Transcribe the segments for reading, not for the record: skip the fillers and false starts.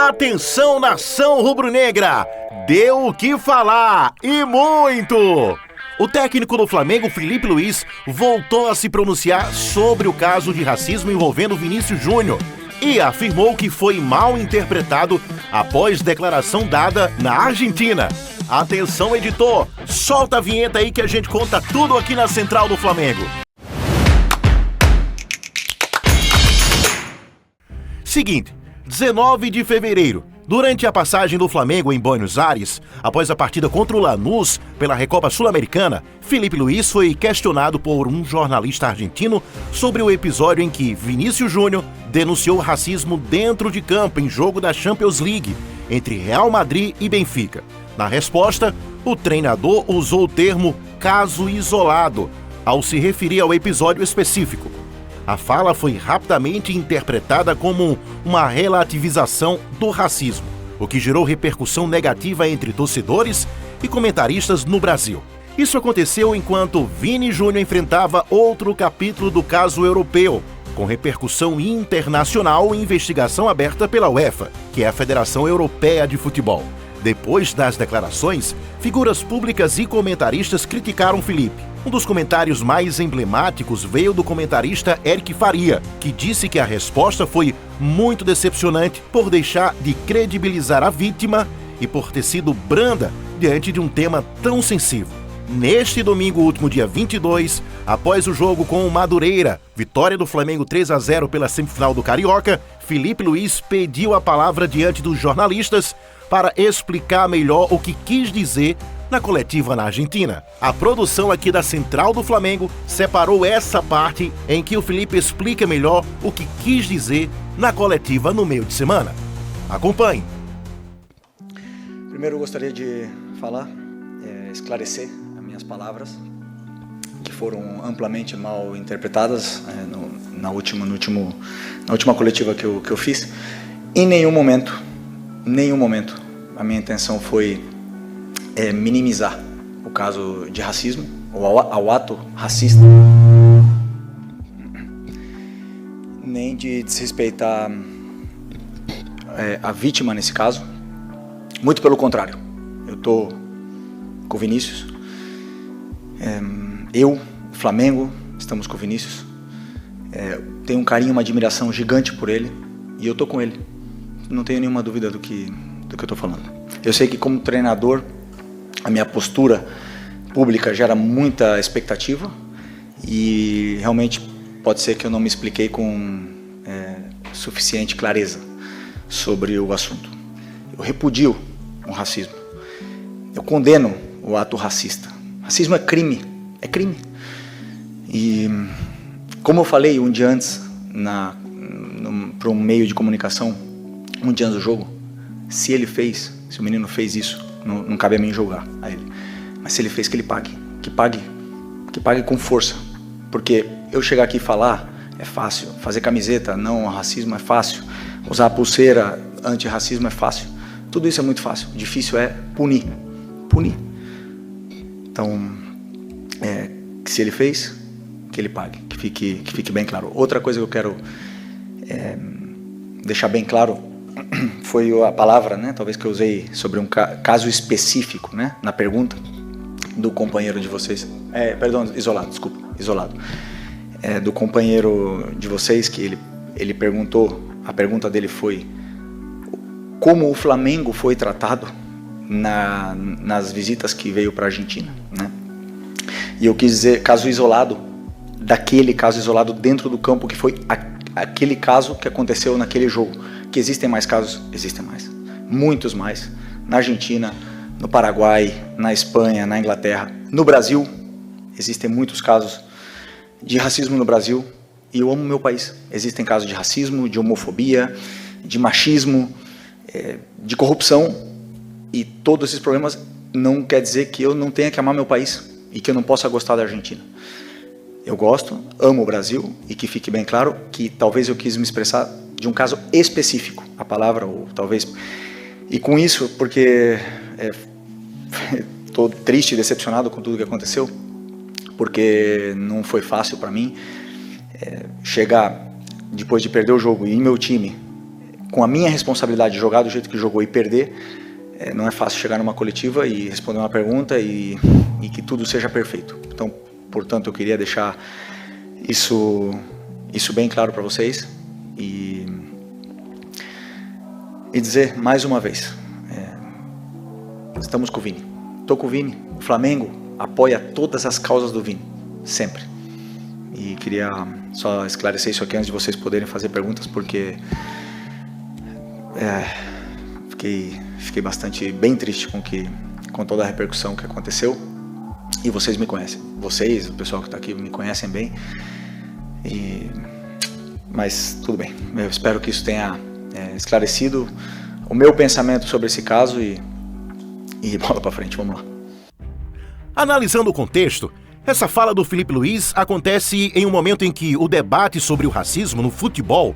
Atenção, nação rubro-negra! Deu o que falar e muito! O técnico do Flamengo, Felipe Luiz, voltou a se pronunciar sobre o caso de racismo envolvendo Vinícius Júnior e afirmou que foi mal interpretado após declaração dada na Argentina. Atenção, editor, solta a vinheta aí que a gente conta tudo aqui na Central do Flamengo. Seguinte, 19 de fevereiro, durante a passagem do Flamengo em Buenos Aires, após a partida contra o Lanús pela Recopa Sul-Americana, Felipe Luiz foi questionado por um jornalista argentino sobre o episódio em que Vinícius Júnior denunciou racismo dentro de campo em jogo da Champions League entre Real Madrid e Benfica. Na resposta, o treinador usou o termo caso isolado ao se referir ao episódio específico. A fala foi rapidamente interpretada como uma relativização do racismo, o que gerou repercussão negativa entre torcedores e comentaristas no Brasil. Isso aconteceu enquanto Vini Júnior enfrentava outro capítulo do caso europeu, com repercussão internacional e investigação aberta pela UEFA, que é a Federação Europeia de Futebol. Depois das declarações, figuras públicas e comentaristas criticaram Felipe. Um dos comentários mais emblemáticos veio do comentarista Eric Faria, que disse que a resposta foi muito decepcionante por deixar de credibilizar a vítima e por ter sido branda diante de um tema tão sensível. Neste domingo, último dia 22, após o jogo com o Madureira, vitória do Flamengo 3-0 pela semifinal do Carioca, Felipe Luiz pediu a palavra diante dos jornalistas para explicar melhor o que quis dizer na coletiva na Argentina. A produção aqui da Central do Flamengo separou essa parte em que o Felipe explica melhor o que quis dizer na coletiva no meio de semana. Acompanhe. Primeiro eu gostaria de falar, esclarecer as minhas palavras, que foram amplamente mal interpretadas na última coletiva que eu fiz. Em nenhum momento, a minha intenção foi minimizar o caso de racismo, ou ao ato racista, nem de desrespeitar a vítima nesse caso. Muito pelo contrário, eu estou com o Vinícius, o Flamengo, estamos com o Vinícius, tenho um carinho, uma admiração gigante por ele, e eu estou com ele, não tenho nenhuma dúvida do que eu estou falando. Eu sei que como treinador, a minha postura pública gera muita expectativa e realmente pode ser que eu não me expliquei com suficiente clareza sobre o assunto. Eu repudio o racismo. Eu condeno o ato racista. Racismo é crime. É crime. E como eu falei um dia antes para um meio de comunicação, um dia antes do jogo, se o menino fez isso, não cabe a mim julgar a ele. Mas se ele fez, que ele pague. Que pague com força. Porque eu chegar aqui e falar é fácil. Fazer camiseta não racismo é fácil. Usar pulseira antirracismo é fácil. Tudo isso é muito fácil. O difícil é punir. Então, se ele fez, que ele pague. Que fique bem claro. Outra coisa que eu quero deixar bem claro foi a palavra, talvez que eu usei sobre um caso específico, na pergunta do companheiro de vocês, isolado, do companheiro de vocês, que ele perguntou, a pergunta dele foi como o Flamengo foi tratado nas visitas que veio para a Argentina, E eu quis dizer caso isolado, daquele caso isolado dentro do campo, que foi aquele caso que aconteceu naquele jogo. Que existem mais casos? Existem mais. Muitos mais. Na Argentina, no Paraguai, na Espanha, na Inglaterra. No Brasil, existem muitos casos de racismo no Brasil. E eu amo meu país. Existem casos de racismo, de homofobia, de machismo, de corrupção. E todos esses problemas não quer dizer que eu não tenha que amar meu país e que eu não possa gostar da Argentina. Eu gosto, amo o Brasil, e que fique bem claro que talvez eu quis me expressar de um caso específico, a palavra, ou talvez... E com isso, porque estou triste e decepcionado com tudo que aconteceu, porque não foi fácil para mim chegar, depois de perder o jogo, e em meu time, com a minha responsabilidade de jogar do jeito que jogou e perder, não é fácil chegar numa coletiva e responder uma pergunta e que tudo seja perfeito. Então, portanto, eu queria deixar isso bem claro para vocês e dizer mais uma vez, estamos com o Vini. Estou com o Vini. O Flamengo apoia todas as causas do Vini, sempre. E queria só esclarecer isso aqui antes de vocês poderem fazer perguntas, porque fiquei bem triste com toda a repercussão que aconteceu. E vocês me conhecem. Vocês, o pessoal que está aqui, me conhecem bem. Mas tudo bem. Eu espero que isso tenha esclarecido o meu pensamento sobre esse caso e bola para frente, vamos lá. Analisando o contexto, essa fala do Filipe Luís acontece em um momento em que o debate sobre o racismo no futebol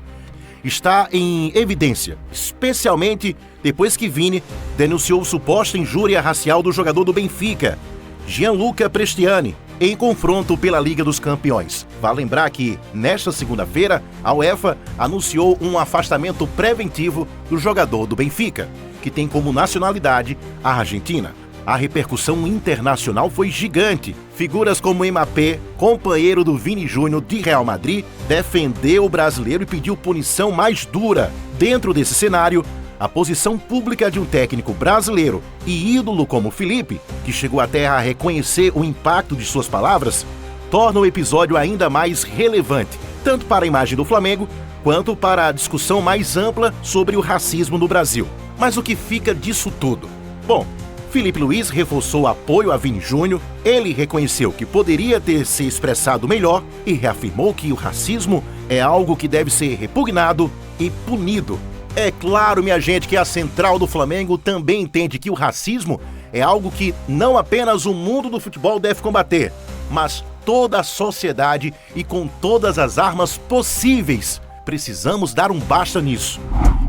está em evidência, especialmente depois que Vini denunciou suposta injúria racial do jogador do Benfica, Gianluca Prestiani, em confronto pela Liga dos Campeões. Vale lembrar que, nesta segunda-feira, a UEFA anunciou um afastamento preventivo do jogador do Benfica, que tem como nacionalidade a Argentina. A repercussão internacional foi gigante. Figuras como Mbappé, companheiro do Vini Júnior de Real Madrid, defendeu o brasileiro e pediu punição mais dura. Dentro desse cenário, a posição pública de um técnico brasileiro e ídolo como Filipe, que chegou até a reconhecer o impacto de suas palavras, torna o episódio ainda mais relevante, tanto para a imagem do Flamengo, quanto para a discussão mais ampla sobre o racismo no Brasil. Mas o que fica disso tudo? Bom, Filipe Luís reforçou o apoio a Vini Júnior, ele reconheceu que poderia ter se expressado melhor e reafirmou que o racismo é algo que deve ser repugnado e punido. É claro, minha gente, que a central do Flamengo também entende que o racismo é algo que não apenas o mundo do futebol deve combater, mas toda a sociedade e com todas as armas possíveis. Precisamos dar um basta nisso.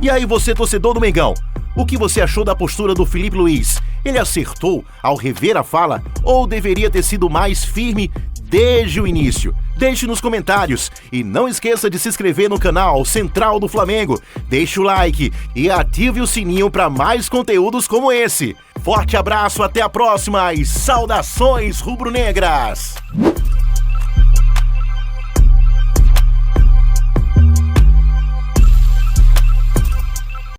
E aí você, torcedor do Mengão, o que você achou da postura do Filipe Luís? Ele acertou ao rever a fala ou deveria ter sido mais firme desde o início? Deixe nos comentários e não esqueça de se inscrever no canal Central do Flamengo. Deixe o like e ative o sininho para mais conteúdos como esse. Forte abraço, até a próxima e saudações rubro-negras!